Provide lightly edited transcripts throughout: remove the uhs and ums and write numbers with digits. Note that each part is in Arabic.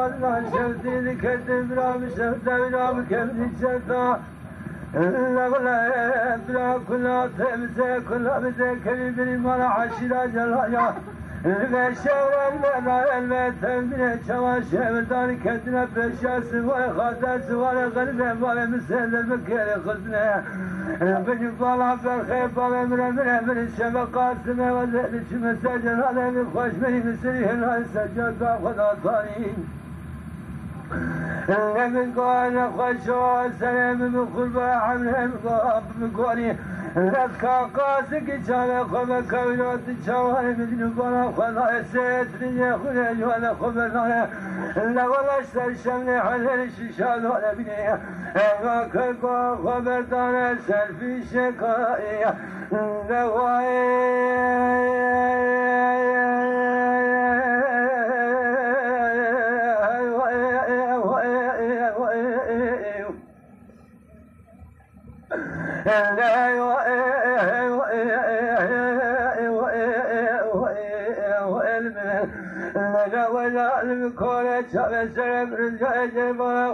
بدنا شفتي كتب رام شفت رام كم شفتا لا بلا كل تمسك كل بدك كريم ما عشرة جلايا البشر البيت من شواش بدار كتنا بشاس وخاطر سوار غرب ولا مسل المكر خزنا بنفلا بالخير بالمر من الشبقات سما وزد مسجد هذا من خوش من مسري هنا سجد خدا طارين من قال خوش سلام من قربا عمل من قولي لكا قاسك شال خم كونات شوال من بنا خلا ستري خلج ولا خبرنا لا ولا شمل حلل شال ولا بني ما كقا خبردار سلفي شكاية ولا المكونة شاب سلام رجع جبنا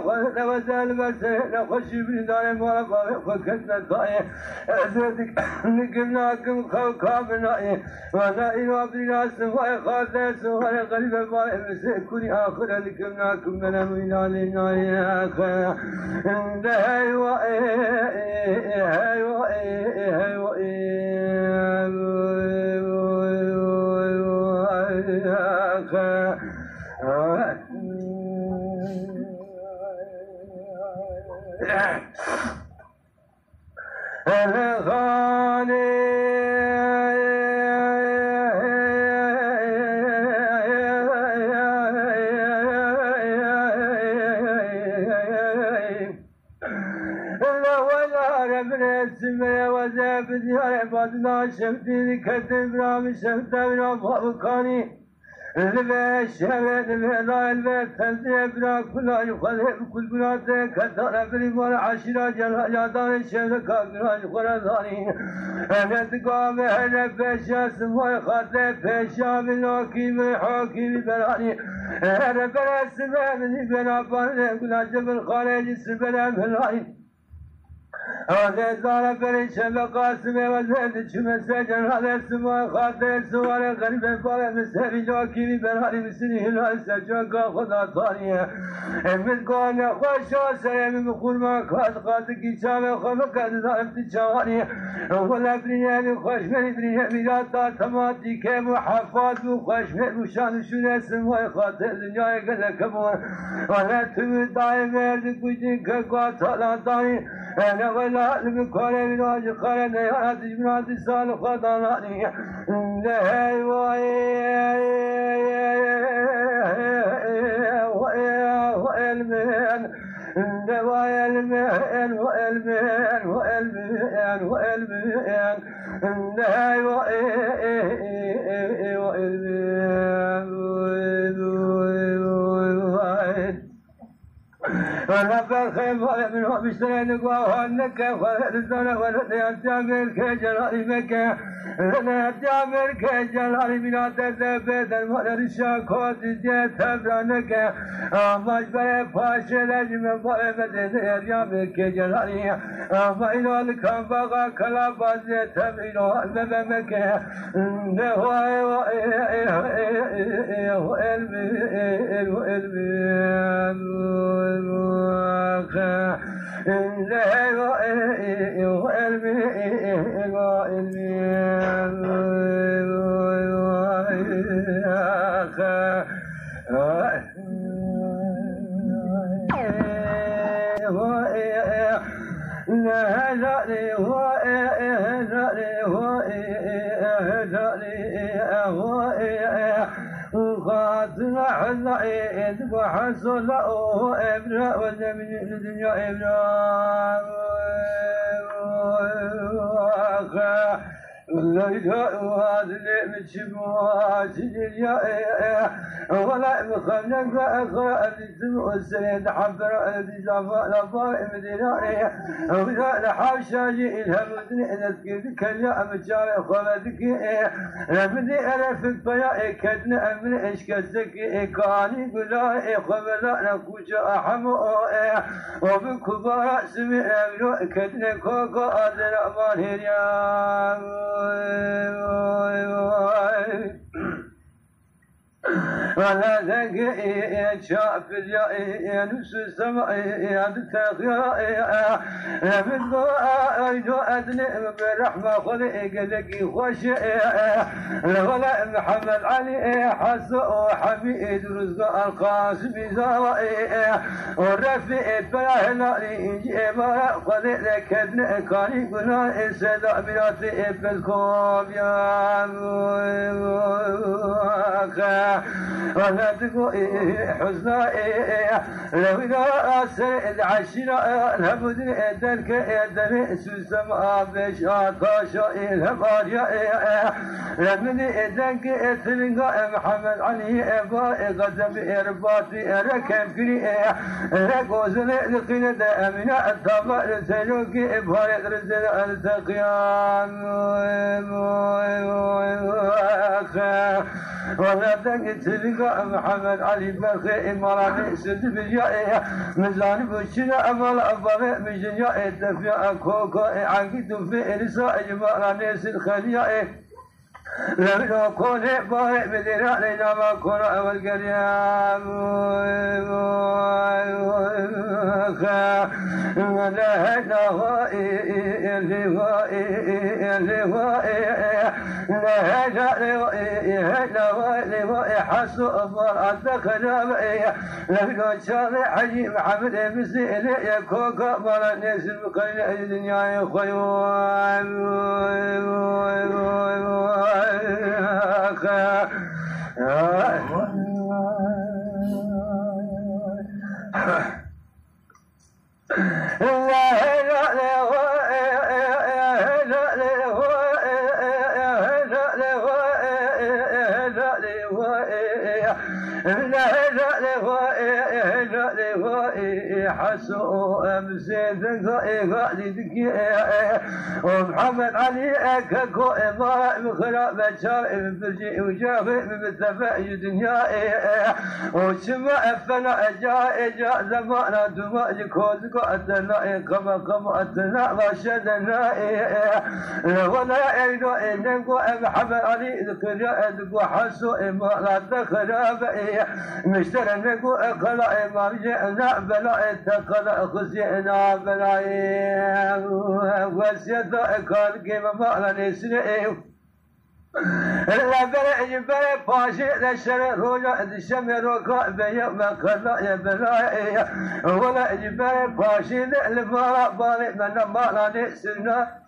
وزال برسنا خشي من دار مرقا فكتنا طاية أزودك نقمناكم خوكابنا ولا إله بنا سواء خاطر سواء قلب ما مسكوني آخر نقمناكم من أمينا لنا يا آخر شفتي كتب رام شفت رام فوقاني البيت شبت لا البيت تنزل بنا كل يخلف كل بنات كثر بالمال عشرة جلادان شبت كابنا يخلداني أنا تقام هلا بشاس ما خاطر بشا من حاكم بلاني أنا بلا سما من بلا بان كل جبل خارج سبلا بلاني هذا دار بري شبقة سمي وزد شو مسجن هذا سما خاطر سوار غريب بالا مسافي جاكي برهاري مسني هلا سجاكا خدا طارية من قانا خوشا سلام مخور ما خاد كي شام خمك دارم تشواني ولا بني خوش بني ميلاد دار تماتي كم حفاظ وخوش وشان شو نسمع خاطر دنيا قلك كمان ولا تم دايم مرد كوجين كقاطع داري أنا ولا المكان من وجه قرن يا تجمعات السال خضراني لا والمن والمن والمن والمن والمن لا ولا بالخير ولا منهم بيشترين قوانك ولا الزنا ولا الجامر كجلال مكة ولا الجامر كجلال من الدبيت ولا الشاكوت جت برانك ما يبغى فاشل أجمل ولا بدي الجامر كجلال ما إلى الكم بقى كلا بزت إلى المكة حزائد وحصل إبراء وزمن الدنيا إبراء وهذا متشبوات يا ولا مخلق أخرى السنين حفر الجزافة لطائم ديناري ولا حاشاجي إلها مدني نذكرك يا مجال خلدك لمدي أنا في الطياء كدنا من إشكسك كاني قلاء خبلا نكوش أحمو وبكبار سمع من كدنا كوكا أدنى مانهر يا ولا ذكي شاف يا نفس السماء يا بتخيا من ضايد أدنى بالرحمة خلق لك خوش ولا محمد علي حسو حميد رزق القاسم زوائي والرفيق بلاهلاني جيبا خلق لك ادنى كاني قلنا السيدة بلاتي بالكوب يا ولا تقوي حزنائي لو إذا أسرد عشنا لابد إدنك إدن سوسما بشاطا شائل هباريا لمن إدنك إتلنغا محمد علي إبا إغزم إرباطي ركم كري لكوزن لقين دائمنا الطبع لسلوك إبهار رزل التقيان ولا تقتلق محمد علي بخي إماراني سد بجائي مزان بشنا أمال أبغي بجنيا الدفيا كوكا عقد في إرساء إماراني سد خليائي لم يكن باهي بدنا لنا ما كنا والقريام حسو أمر الدخل لم يكن حجي محمد مسيلي يكوكا مالا نسل بقرن الدنيا يخيوان حسو أمسيد غالي ومحمد علي كاكو إضاء مخرب شارع من برجي وجافي من متفاي دنيائي وشما فنا جاء زمانا دماء كوزكو أتنائي كما أتنا رشدنا ولا يريدو إنكو محمد علي ذكر حسو إما لا تخرب مشترى نكو أقلا إما جئنا بلا اتقل خزينا بلا وسيطة كان كيما مالا نسرئ لا بلا بلا باشي لشر روجا دشم روكا بيا ما كلا يا بلا ولا بلا باشي للمالا بالي من مالا نسرنا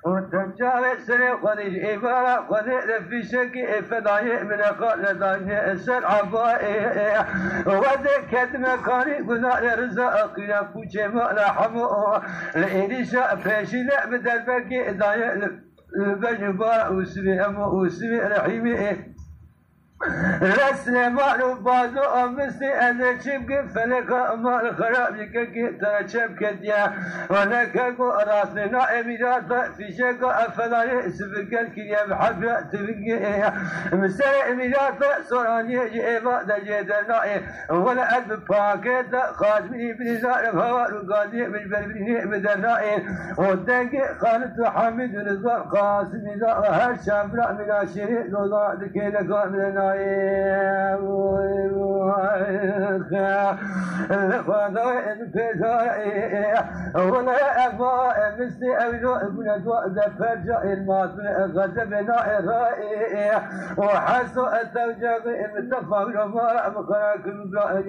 وتجار سري خديج إبارة خديج في شك فداي من قال داي سر عبائي وذكرت مكاني قلنا رزق قيا فوجي ما لحمو لإنشاء فاشي لا بدل بكي داي البجبار وسبي أم وسبي رحيمي رسلمان بازو أمسي أنا شبك فلك أمال خراب يككي ترى شبك ديا وأنا كاكو راسنا أميرات في شك أفلا يسبك الكيا بحفلة تبكي مسألة أميرات صرانية جيبا دجيدنا ولا ألف باكيت خادمي بنزار فوار قادي من بربريني بدنائي ودنك خالد حميد رزق قاسم إذا هالشابرا من عشرين دولار دكينا قامنا ولا أبا مثل أبنو ابن ذا فرجع الماطن غزبنا الرائي وحسو التوجه متفق وما مخراك مبرأ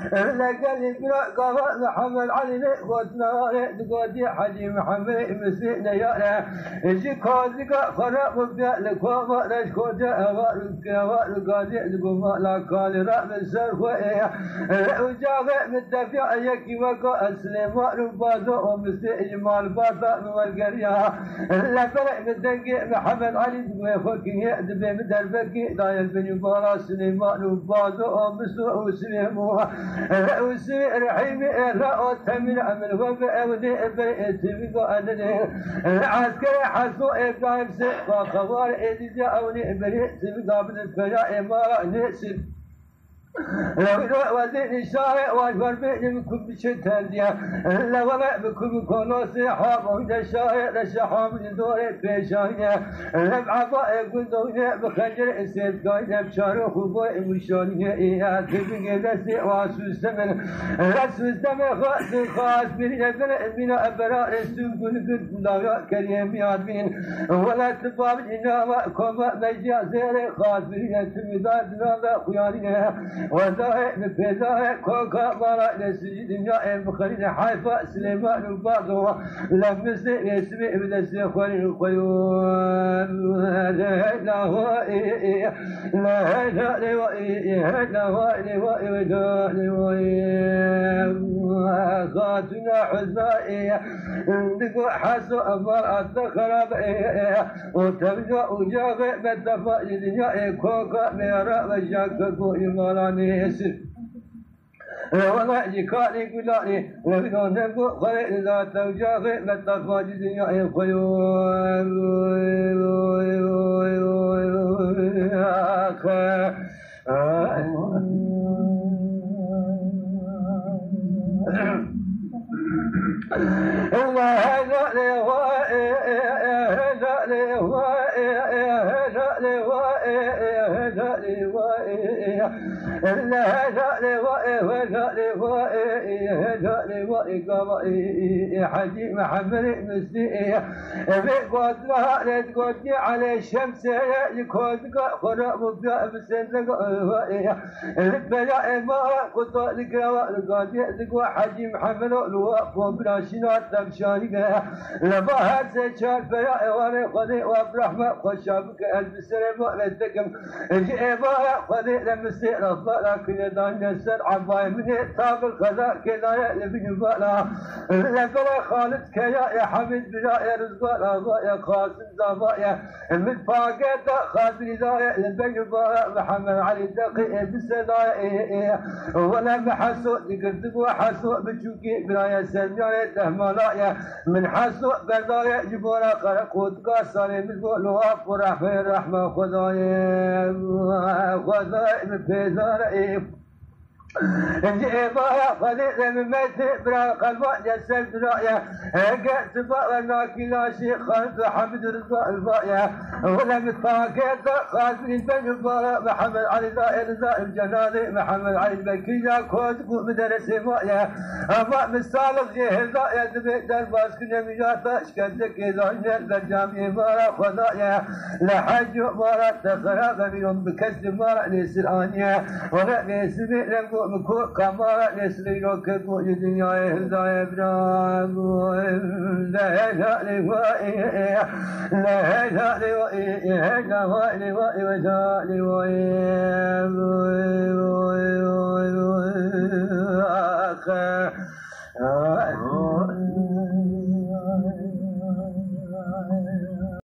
لقى قال محمد علي قدنا قدي حجي محمد مسينا يا اجي كوزك خرب بيالك وما نشكوت أوارك قادي لقوم لا قال رأم السرف وجاب متفع يكي وقا سليمان بازو ومسي إجمال باطا والقرية لا فرق متنقي محمد علي وفكي يأدب مدربكي دايل بن يبارا سليمان بازو ومسو وسليمو وسي رحيمي لا أتمنى من وفع ودي برئت بقى أدني العسكري حسو إبراهيم سيء وخوار إدي جاءوني برئت بقى بالفجاء إمارة نسل لو وزين الشارع واجبر بيني بكم بشتانيا لا ولا بكم كونوسي حاب وإذا الشارع لشحام الدوري بيشانيا لبعبا يقول دوني بخجر السيد قايدة بشارع خبوي مشانيا إيها تبقى نسي واسوس دمن رسوس دمن خاص بنا بنا أبراء السوق ونقل دارا كريم يادمين ولا تباب إنما كما مجيا زيري خاص بنا تمداد نالا خيانيا وزاهي بفزاهي كوكا مرا نسي دنيا بخلين حيفا سليمان الباطو لمسي يسمي بدسي خلين الخيون لا لا هو لا لا لا لا هو لا خاتنا حزائي ندقو حسو أمر الدخرب وتبجأ وجاغي بالدفاع دنيا كوكا ميرا وجاككو إماراني يسر ولا يكالي قلاني وبدون نبو خلق ذات وجاغي بالدفاع دنيا الخيون حجي محمد مسيح بيقود لها تقودي على الشمس يكون خراب بسنتك البلاء ما قلت لك قادي تقوى حجي محمد الوقف وبراشينات تمشانك لما هذا شار بلاء وانا خذي وبرحمة خشابك البسر مؤلتكم جئبا خذي لمسي رفضا كل دان يسر عباي من تاب الخذا كذا يلبن بلا لفلا خالد كيا يا حميد بلا يا رزق يا قاسم زبايا من فاقد خاطري ذا لبن بلا محمد علي دقي بسدايا ولا محسو ذكرتك وحسو بتشوكي بلا يا سنجاري تهملايا من حسو بردايا جبورا قرقود قاسري مثل لواف ورحمة الرحمة خدايا بفزاري جيبايا خليل من ميت برا قلبا جسد برايا قلت بقى كلا شيء خالد حمد رضا البايا ولا متفاقد خالد بن بارا محمد علي دائر الجنالي محمد علي البكية كود مدرس بايا اما مستالف جهزا يدبي درباس كنا مجاتا شكدك اذا نزل جامعي بارا خدايا لحج بارا تخراب بيوم بكسد بارا نسرانيا ولا نسبي لنقو مكو كما نسلينو كبو الدنيا هدايا برامو لا لا لوائي لا لا لوائي لا وائي وائي ولا لوائي آخر